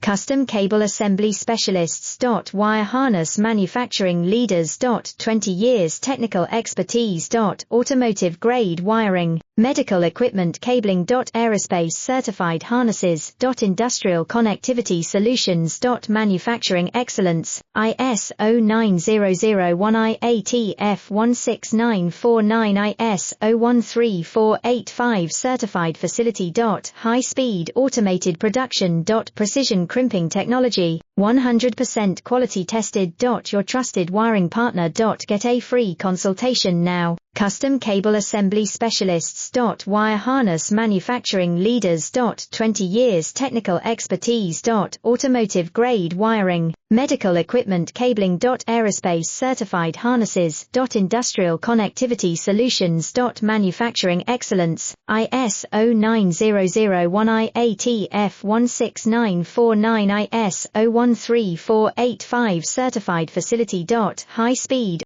Custom Cable Assembly Specialists. Wire Harness Manufacturing Leaders. 20 years technical expertise. Automotive grade wiring, medical equipment cabling. Aerospace certified harnesses. Industrial connectivity solutions. Manufacturing excellence, ISO 9001 IATF 16949 ISO 13485 certified facility. High speed automated production. Precision crimping technology, 100% quality tested. Your trusted wiring partner. Get a free consultation now. Custom Cable Assembly Specialists. Wire Harness Manufacturing Leaders. 20 years technical expertise. Automotive grade wiring, medical equipment cabling. Aerospace certified harnesses. Industrial connectivity solutions. Manufacturing excellence, ISO 9001 IATF 16949 ISO 13485 certified facility. High speed